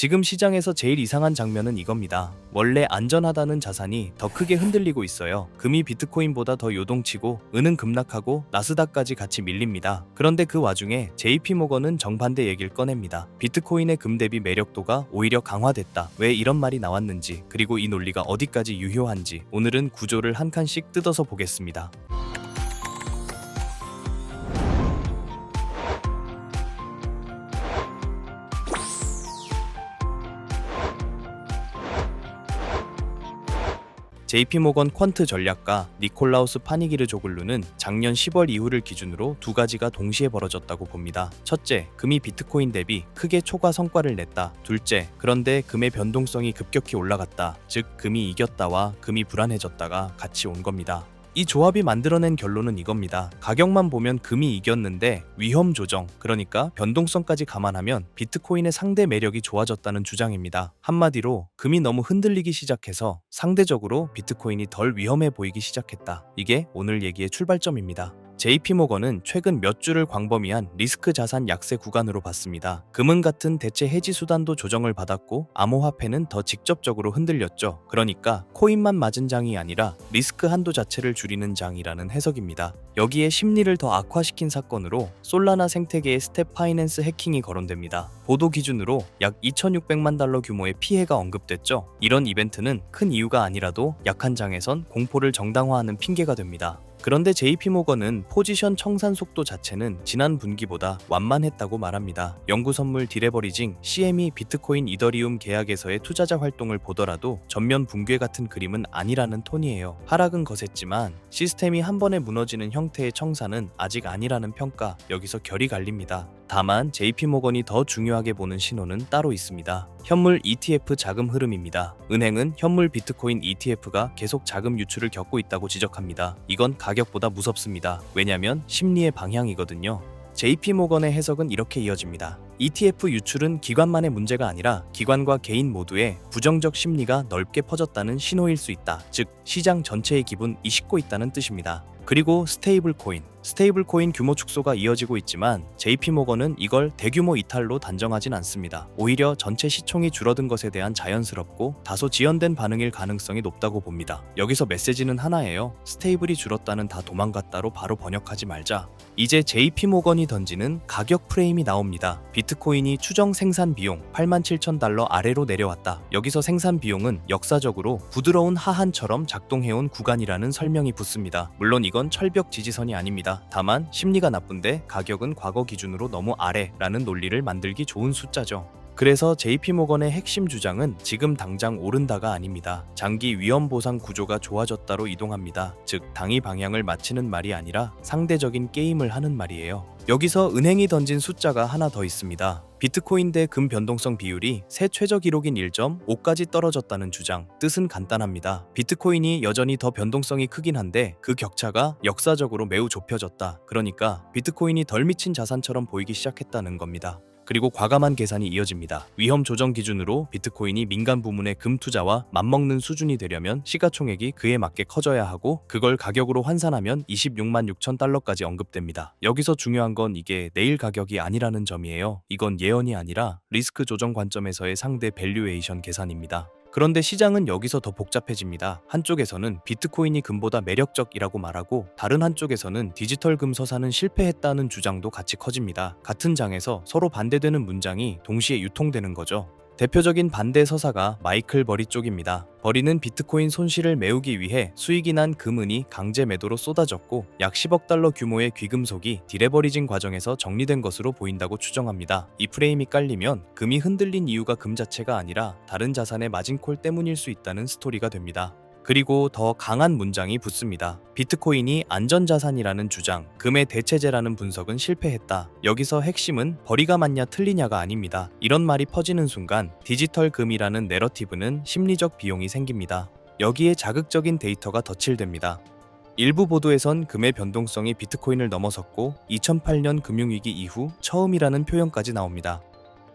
지금 시장에서 제일 이상한 장면은 이겁니다. 원래 안전하다는 자산이 더 크게 흔들리고 있어요. 금이 비트코인보다 더 요동치고 은은 급락하고 나스닥까지 같이 밀립니다. 그런데 그 와중에 JP모건은 정반대 얘기를 꺼냅니다. 비트코인의 금 대비 매력도가 오히려 강화됐다. 왜 이런 말이 나왔는지, 그리고 이 논리가 어디까지 유효한지 오늘은 구조를 한 칸씩 뜯어서 보겠습니다. JP모건 퀀트 전략가 니콜라우스 파니기르조글루는 작년 10월 이후를 기준으로 두 가지가 동시에 벌어졌다고 봅니다. 첫째, 금이 비트코인 대비 크게 초과 성과를 냈다. 둘째, 그런데 금의 변동성이 급격히 올라갔다. 즉, 금이 이겼다와 금이 불안해졌다가 같이 온 겁니다. 이 조합이 만들어낸 결론은 이겁니다. 가격만 보면 금이 이겼는데 위험 조정, 그러니까 변동성까지 감안하면 비트코인의 상대 매력이 좋아졌다는 주장입니다. 한마디로 금이 너무 흔들리기 시작해서 상대적으로 비트코인이 덜 위험해 보이기 시작했다. 이게 오늘 얘기의 출발점입니다. JP모건은 최근 몇 주를 광범위한 리스크 자산 약세 구간으로 봤습니다. 금은 같은 대체 해지 수단도 조정을 받았고 암호화폐는 더 직접적으로 흔들렸죠. 그러니까 코인만 맞은 장이 아니라 리스크 한도 자체를 줄이는 장이라는 해석입니다. 여기에 심리를 더 악화시킨 사건으로 솔라나 생태계의 스텝 파이낸스 해킹이 거론됩니다. 보도 기준으로 약 2,600만 달러 규모의 피해가 언급됐죠. 이런 이벤트는 큰 이유가 아니라도 약한 장에선 공포를 정당화하는 핑계가 됩니다. 그런데 JP모건은 포지션 청산 속도 자체는 지난 분기보다 완만했다고 말합니다. 연구선물 디레버리징 CME 비트코인 이더리움 계약에서의 투자자 활동을 보더라도 전면 붕괴 같은 그림은 아니라는 톤이에요. 하락은 거셌지만 시스템이 한 번에 무너지는 형태의 청산은 아직 아니라는 평가, 여기서 결이 갈립니다. 다만 JP모건이 더 중요하게 보는 신호는 따로 있습니다. 현물 ETF 자금 흐름입니다. 은행은 현물 비트코인 ETF가 계속 자금 유출을 겪고 있다고 지적합니다. 이건 가격보다 무섭습니다. 왜냐면 심리의 방향이거든요. JP모건의 해석은 이렇게 이어집니다. ETF 유출은 기관만의 문제가 아니라 기관과 개인 모두의 부정적 심리가 넓게 퍼졌다는 신호일 수 있다. 즉, 시장 전체의 기분이 싣고 있다는 뜻입니다. 그리고 스테이블 코인 규모 축소가 이어지고 있지만 JP모건은 이걸 대규모 이탈로 단정하진 않습니다. 오히려 전체 시총이 줄어든 것에 대한 자연스럽고 다소 지연된 반응일 가능성이 높다고 봅니다. 여기서 메시지는 하나예요. 스테이블이 줄었다는 다 도망갔다로 바로 번역하지 말자. 이제 JP모건이 던지는 가격 프레임이 나옵니다. 비트코인이 추정 생산 비용 87,000달러 아래로 내려왔다. 여기서 생산 비용은 역사적으로 부드러운 하한처럼 작동해온 구간이라는 설명이 붙습니다. 물론 이건 철벽 지지선이 아닙니다. 다만 심리가 나쁜데 가격은 과거 기준으로 너무 아래라는 논리를 만들기 좋은 숫자죠. 그래서 JP모건의 핵심 주장은 지금 당장 오른다가 아닙니다. 장기 위험 보상 구조가 좋아졌다로 이동합니다. 즉, 당이 방향을 맞추는 말이 아니라 상대적인 게임을 하는 말이에요. 여기서 은행이 던진 숫자가 하나 더 있습니다. 비트코인 대 금 변동성 비율이 새 최저 기록인 1.5까지 떨어졌다는 주장. 뜻은 간단합니다. 비트코인이 여전히 더 변동성이 크긴 한데 그 격차가 역사적으로 매우 좁혀졌다. 그러니까 비트코인이 덜 미친 자산처럼 보이기 시작했다는 겁니다. 그리고 과감한 계산이 이어집니다. 위험 조정 기준으로 비트코인이 민간 부문의 금 투자와 맞먹는 수준이 되려면 시가총액이 그에 맞게 커져야 하고 그걸 가격으로 환산하면 26만 6천 달러까지 언급됩니다. 여기서 중요한 건 이게 내일 가격이 아니라는 점이에요. 이건 예언이 아니라 리스크 조정 관점에서의 상대 밸류에이션 계산입니다. 그런데 시장은 여기서 더 복잡해집니다. 한쪽에서는 비트코인이 금보다 매력적이라고 말하고 다른 한쪽에서는 디지털 금 서사는 실패했다는 주장도 같이 커집니다. 같은 장에서 서로 반대되는 문장이 동시에 유통되는 거죠. 대표적인 반대 서사가 마이클 버리 쪽입니다. 버리는 비트코인 손실을 메우기 위해 수익이 난 금은이 강제 매도로 쏟아졌고 약 10억 달러 규모의 귀금속이 디레버리징 과정에서 정리된 것으로 보인다고 추정합니다. 이 프레임이 깔리면 금이 흔들린 이유가 금 자체가 아니라 다른 자산의 마진콜 때문일 수 있다는 스토리가 됩니다. 그리고 더 강한 문장이 붙습니다. 비트코인이 안전자산이라는 주장, 금의 대체제라는 분석은 실패했다. 여기서 핵심은 버리가 맞냐 틀리냐가 아닙니다. 이런 말이 퍼지는 순간 디지털 금이라는 내러티브는 심리적 비용이 생깁니다. 여기에 자극적인 데이터가 덧칠됩니다. 일부 보도에선 금의 변동성이 비트코인을 넘어섰고 2008년 금융위기 이후 처음이라는 표현까지 나옵니다.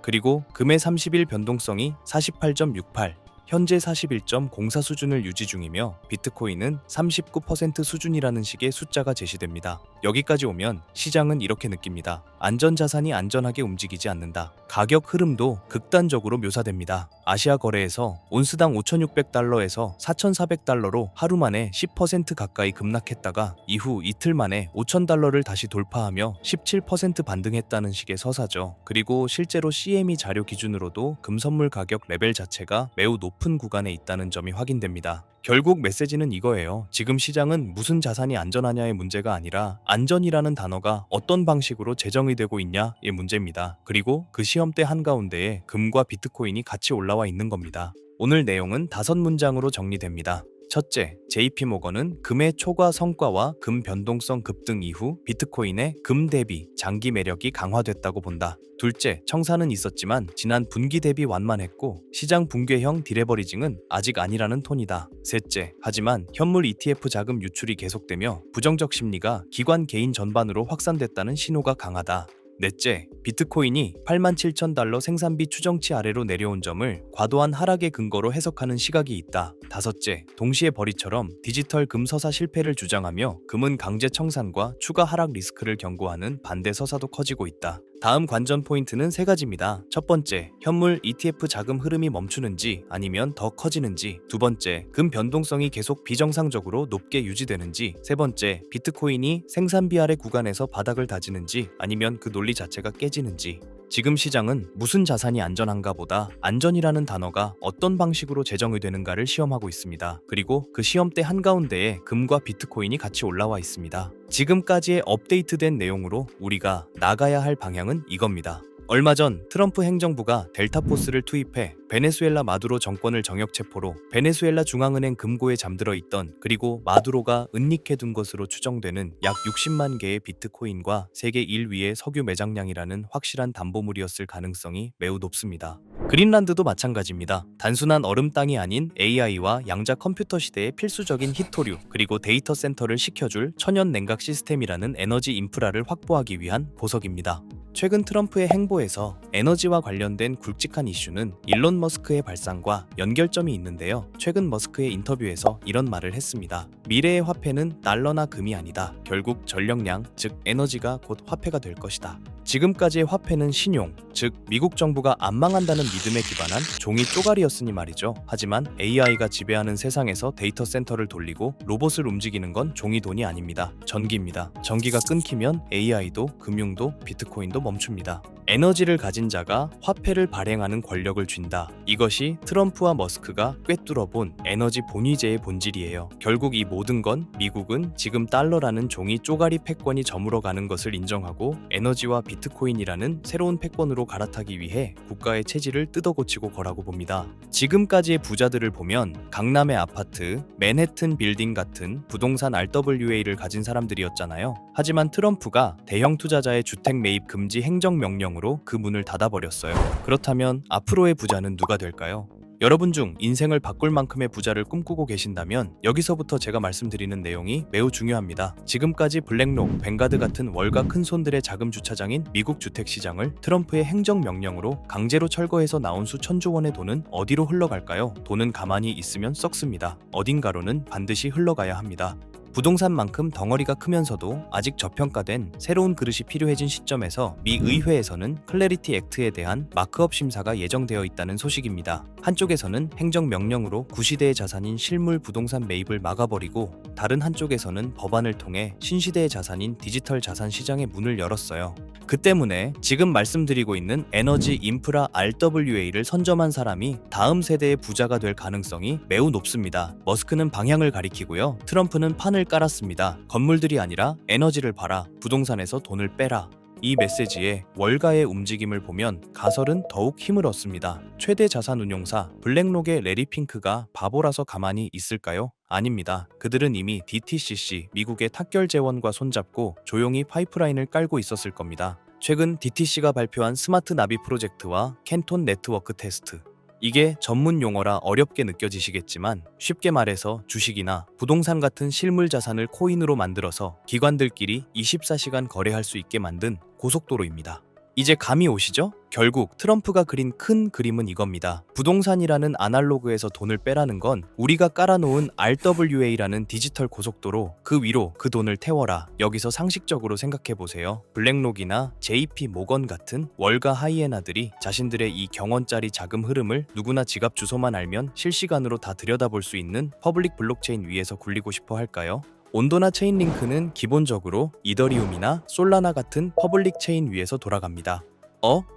그리고 금의 30일 변동성이 48.68, 현재 41.04 수준을 유지 중이며 비트코인은 39% 수준이라는 식의 숫자가 제시됩니다. 여기까지 오면 시장은 이렇게 느낍니다. 안전자산이 안전하게 움직이지 않는다. 가격 흐름도 극단적으로 묘사됩니다. 아시아 거래에서 온스당 5,600달러에서 4,400달러로 하루 만에 10% 가까이 급락했다가 이후 이틀 만에 5,000달러를 다시 돌파하며 17% 반등했다는 식의 서사죠. 그리고 실제로 CME 자료 기준으로도 금선물 가격 레벨 자체가 매우 높은 구간에 있다는 점이 확인됩니다. 결국 메시지는 이거예요. 지금 시장은 무슨 자산이 안전하냐의 문제가 아니라 안전이라는 단어가 어떤 방식으로 재정이 되고 있냐의 문제입니다. 그리고 그 시험대 한가운데에 금과 비트코인이 같이 올라와 있는 겁니다. 오늘 내용은 5문장으로 정리됩니다. 첫째, JP모건은 금의 초과 성과와 금 변동성 급등 이후 비트코인의 금 대비 장기 매력이 강화됐다고 본다. 둘째, 청산은 있었지만 지난 분기 대비 완만했고 시장 붕괴형 디레버리징은 아직 아니라는 톤이다. 셋째, 하지만 현물 ETF 자금 유출이 계속되며 부정적 심리가 기관 개인 전반으로 확산됐다는 신호가 강하다. 넷째, 비트코인이 87,000달러 생산비 추정치 아래로 내려온 점을 과도한 하락의 근거로 해석하는 시각이 있다. 다섯째, 동시에 버리처럼 디지털 금 서사 실패를 주장하며 금은 강제 청산과 추가 하락 리스크를 경고하는 반대 서사도 커지고 있다. 다음 관전 포인트는 3가지입니다. 첫 번째, 현물 ETF 자금 흐름이 멈추는지 아니면 더 커지는지. 두 번째, 금 변동성이 계속 비정상적으로 높게 유지되는지. 세 번째, 비트코인이 생산비 아래 구간에서 바닥을 다지는지 아니면 그 논리 자체가 깨지는지. 지금 시장은 무슨 자산이 안전한가 보다 안전이라는 단어가 어떤 방식으로 재정이 되는가를 시험하고 있습니다. 그리고 그 시험대 한가운데에 금과 비트코인이 같이 올라와 있습니다. 지금까지의 업데이트된 내용으로 우리가 나가야 할 방향은 이겁니다. 얼마 전 트럼프 행정부가 델타포스를 투입해 베네수엘라 마두로 정권을 정역 체포로 베네수엘라 중앙은행 금고에 잠들어 있던 그리고 마두로가 은닉해둔 것으로 추정되는 약 60만 개의 비트코인과 세계 1위의 석유 매장량이라는 확실한 담보물이었을 가능성이 매우 높습니다. 그린란드도 마찬가지입니다. 단순한 얼음 땅이 아닌 AI와 양자 컴퓨터 시대의 필수적인 히토류 그리고 데이터 센터를 시켜줄 천연 냉각 시스템이라는 에너지 인프라를 확보하기 위한 보석입니다. 최근 트럼프의 행보에서 에너지와 관련된 굵직한 이슈는 일론 머스크의 발상과 연결점이 있는데요. 최근 머스크의 인터뷰에서 이런 말을 했습니다. 미래의 화폐는 달러나 금이 아니다. 결국 전력량, 즉 에너지가 곧 화폐가 될 것이다. 지금까지의 화폐는 신용, 즉 미국 정부가 안 망한다는 믿음에 기반한 종이 쪼가리였으니 말이죠. 하지만 AI가 지배하는 세상에서 데이터 센터를 돌리고 로봇을 움직이는 건 종이 돈이 아닙니다. 전기입니다. 전기가 끊기면 AI도 금융도 비트코인도 멈춥니다. 에너지를 가진 자가 화폐를 발행하는 권력을 쥔다. 이것이 트럼프와 머스크가 꿰뚫어본 에너지 본위제의 본질이에요. 결국 이 모든 건 미국은 지금 달러라는 종이 쪼가리 패권이 저물어가는 것을 인정하고 에너지와 비트코인이라는 새로운 패권으로 갈아타기 위해 국가의 체질을 뜯어고치고 거라고 봅니다. 지금까지의 부자들을 보면 강남의 아파트, 맨해튼 빌딩 같은 부동산 RWA를 가진 사람들이었잖아요. 하지만 트럼프가 대형 투자자의 주택 매입 금지 행정명령으로 그 문을 닫아버렸어요. 그렇다면 앞으로의 부자는 누가 될까요? 여러분 중 인생을 바꿀 만큼의 부자를 꿈꾸고 계신다면 여기서부터 제가 말씀드리는 내용이 매우 중요합니다. 지금까지 블랙록, 뱅가드 같은 월가 큰손들의 자금 주차장인 미국 주택시장을 트럼프의 행정명령으로 강제로 철거해서 나온 수천조 원의 돈은 어디로 흘러갈까요? 돈은 가만히 있으면 썩습니다. 어딘가로는 반드시 흘러가야 합니다. 부동산만큼 덩어리가 크면서도 아직 저평가된 새로운 그릇이 필요해진 시점에서 미 의회에서는 클래리티 액트에 대한 마크업 심사가 예정되어 있다는 소식입니다. 한쪽에서는 행정명령으로 구시대의 자산인 실물 부동산 매입을 막아버리고 다른 한쪽에서는 법안을 통해 신시대의 자산인 디지털 자산 시장의 문을 열었어요. 그 때문에 지금 말씀드리고 있는 에너지 인프라 RWA를 선점한 사람이 다음 세대의 부자가 될 가능성이 매우 높습니다. 머스크는 방향을 가리키고요. 트럼프는 판을 깔았습니다. 건물들이 아니라 에너지를 팔아 부동산에서 돈을 빼라. 이 메시지의 월가의 움직임을 보면 가설은 더욱 힘을 얻습니다. 최대 자산 운용사 블랙록의 레리 핑크가 바보라서 가만히 있을까요? 아닙니다. 그들은 이미 DTCC, 미국의 탁결 재원과 손잡고 조용히 파이프라인을 깔고 있었을 겁니다. 최근 DTC가 발표한 스마트 나비 프로젝트와 캔톤 네트워크 테스트. 이게 전문 용어라 어렵게 느껴지시겠지만 쉽게 말해서 주식이나 부동산 같은 실물 자산을 코인으로 만들어서 기관들끼리 24시간 거래할 수 있게 만든 고속도로입니다. 이제 감이 오시죠? 결국 트럼프가 그린 큰 그림은 이겁니다. 부동산이라는 아날로그에서 돈을 빼라는 건 우리가 깔아놓은 RWA라는 디지털 고속도로 그 위로 그 돈을 태워라. 여기서 상식적으로 생각해보세요. 블랙록이나 JP 모건 같은 월가 하이에나들이 자신들의 이 경원짜리 자금 흐름을 누구나 지갑 주소만 알면 실시간으로 다 들여다볼 수 있는 퍼블릭 블록체인 위에서 굴리고 싶어 할까요? 온도나 체인링크는 기본적으로 이더리움이나 솔라나 같은 퍼블릭 체인 위에서 돌아갑니다.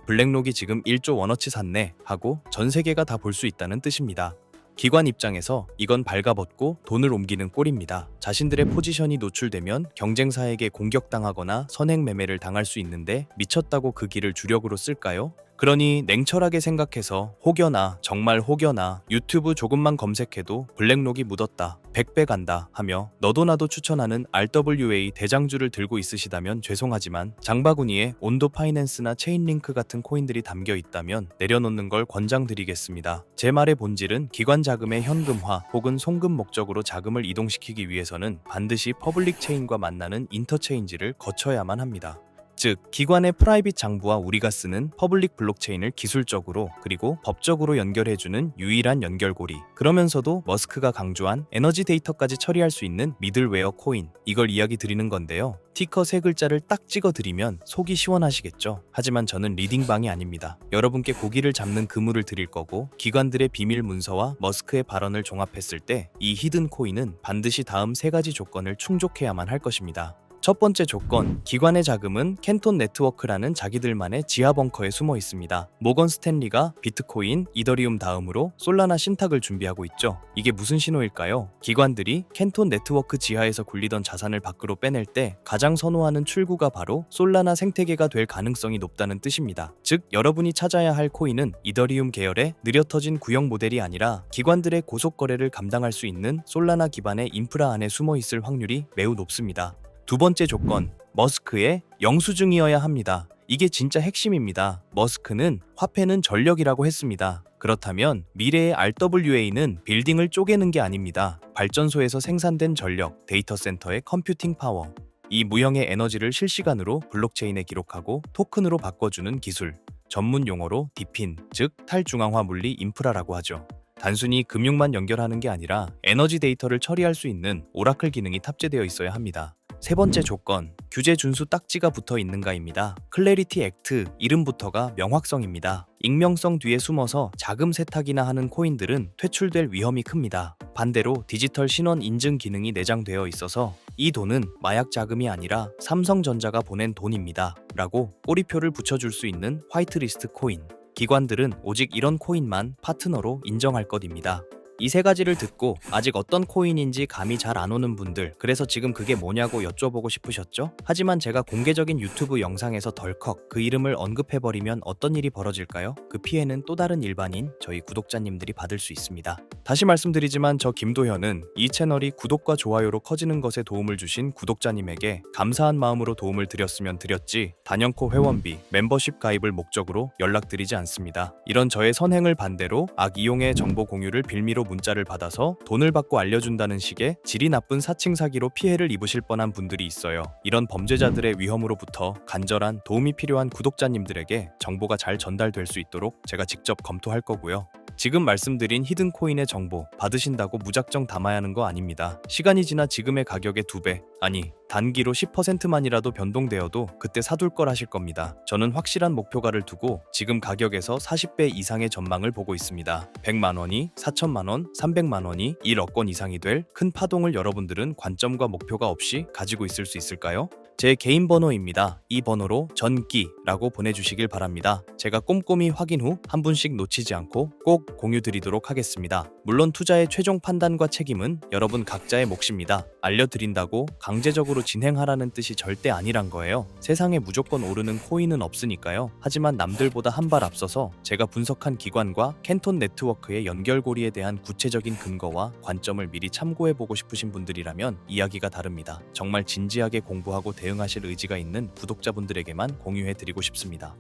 블랙록이 지금 1조 원어치 샀네 하고 전 세계가 다 볼 수 있다는 뜻입니다. 기관 입장에서 이건 발가벗고 돈을 옮기는 꼴입니다. 자신들의 포지션이 노출되면 경쟁사에게 공격당하거나 선행 매매를 당할 수 있는데 미쳤다고 그 길을 주력으로 쓸까요? 그러니 냉철하게 생각해서 혹여나 정말 혹여나 유튜브 조금만 검색해도 블랙록이 묻었다 100배 간다 하며 너도 나도 추천하는 RWA 대장주를 들고 있으시다면 죄송하지만 장바구니에 온도 파이낸스나 체인링크 같은 코인들이 담겨 있다면 내려놓는 걸 권장드리겠습니다. 제 말의 본질은 기관 자금의 현금화 혹은 송금 목적으로 자금을 이동시키기 위해서는 반드시 퍼블릭 체인과 만나는 인터체인지를 거쳐야만 합니다. 즉, 기관의 프라이빗 장부와 우리가 쓰는 퍼블릭 블록체인을 기술적으로 그리고 법적으로 연결해주는 유일한 연결고리. 그러면서도 머스크가 강조한 에너지 데이터까지 처리할 수 있는 미들웨어 코인. 이걸 이야기 드리는 건데요. 티커 세 글자를 딱 찍어드리면 속이 시원하시겠죠? 하지만 저는 리딩방이 아닙니다. 여러분께 고기를 잡는 그물을 드릴 거고 기관들의 비밀 문서와 머스크의 발언을 종합했을 때 이 히든 코인은 반드시 다음 세 가지 조건을 충족해야만 할 것입니다. 첫 번째 조건, 기관의 자금은 캔톤 네트워크라는 자기들만의 지하 벙커에 숨어 있습니다. 모건 스탠리가 비트코인, 이더리움 다음으로 솔라나 신탁을 준비하고 있죠. 이게 무슨 신호일까요? 기관들이 캔톤 네트워크 지하에서 굴리던 자산을 밖으로 빼낼 때 가장 선호하는 출구가 바로 솔라나 생태계가 될 가능성이 높다는 뜻입니다. 즉, 여러분이 찾아야 할 코인은 이더리움 계열의 느려 터진 구형 모델이 아니라 기관들의 고속 거래를 감당할 수 있는 솔라나 기반의 인프라 안에 숨어 있을 확률이 매우 높습니다. 두 번째 조건, 머스크의 영수증이어야 합니다. 이게 진짜 핵심입니다. 머스크는 화폐는 전력이라고 했습니다. 그렇다면 미래의 RWA는 빌딩을 쪼개는 게 아닙니다. 발전소에서 생산된 전력, 데이터 센터의 컴퓨팅 파워. 이 무형의 에너지를 실시간으로 블록체인에 기록하고 토큰으로 바꿔주는 기술. 전문 용어로 디핀, 즉 탈중앙화 물리 인프라라고 하죠. 단순히 금융만 연결하는 게 아니라 에너지 데이터를 처리할 수 있는 오라클 기능이 탑재되어 있어야 합니다. 세 번째 조건, 규제 준수 딱지가 붙어 있는가입니다. 클래리티 액트, 이름부터가 명확성입니다. 익명성 뒤에 숨어서 자금 세탁이나 하는 코인들은 퇴출될 위험이 큽니다. 반대로 디지털 신원 인증 기능이 내장되어 있어서 이 돈은 마약 자금이 아니라 삼성전자가 보낸 돈입니다. 라고 꼬리표를 붙여줄 수 있는 화이트리스트 코인. 기관들은 오직 이런 코인만 파트너로 인정할 것입니다. 이 세 가지를 듣고 아직 어떤 코인인지 감이 잘 안 오는 분들, 그래서 지금 그게 뭐냐고 여쭤보고 싶으셨죠? 하지만 제가 공개적인 유튜브 영상에서 덜컥 그 이름을 언급해버리면 어떤 일이 벌어질까요? 그 피해는 또 다른 일반인, 저희 구독자님들이 받을 수 있습니다. 다시 말씀드리지만 저 김도현은 이 채널이 구독과 좋아요로 커지는 것에 도움을 주신 구독자님에게 감사한 마음으로 도움을 드렸으면 드렸지 단연코 회원비, 멤버십 가입을 목적으로 연락드리지 않습니다. 이런 저의 선행을 반대로 악이용의 정보 공유를 빌미로 문자를 받아서 돈을 받고 알려준다는 식의 질이 나쁜 사칭 사기로 피해를 입으실 뻔한 분들이 있어요. 이런 범죄자들의 위험으로부터 간절한 도움이 필요한 구독자님들에게 정보가 잘 전달될 수 있도록 제가 직접 검토할 거고요. 지금 말씀드린 히든코인의 정보 받으신다고 무작정 담아야 하는 거 아닙니다. 시간이 지나 지금의 가격의 2배, 아니 단기로 10%만이라도 변동되어도 그때 사둘 걸 하실 겁니다. 저는 확실한 목표가를 두고 지금 가격에서 40배 이상의 전망을 보고 있습니다. 100만 원이 4천만 원, 300만 원이 1억 원 이상이 될 큰 파동을 여러분들은 관점과 목표가 없이 가지고 있을 수 있을까요? 제 개인 번호입니다. 이 번호로 전기라고 보내주시길 바랍니다. 제가 꼼꼼히 확인 후 한 분씩 놓치지 않고 꼭 공유드리도록 하겠습니다. 물론 투자의 최종 판단과 책임은 여러분 각자의 몫입니다. 알려드린다고 강제적으로 진행하라는 뜻이 절대 아니란 거예요. 세상에 무조건 오르는 코인은 없으니까요. 하지만 남들보다 한 발 앞서서 제가 분석한 기관과 캔톤 네트워크의 연결고리에 대한 구체적인 근거와 관점을 미리 참고해보고 싶으신 분들이라면 이야기가 다릅니다. 정말 진지하게 공부하고 대응하실 의지가 있는 구독자분들에게만 공유해드리고 싶습니다.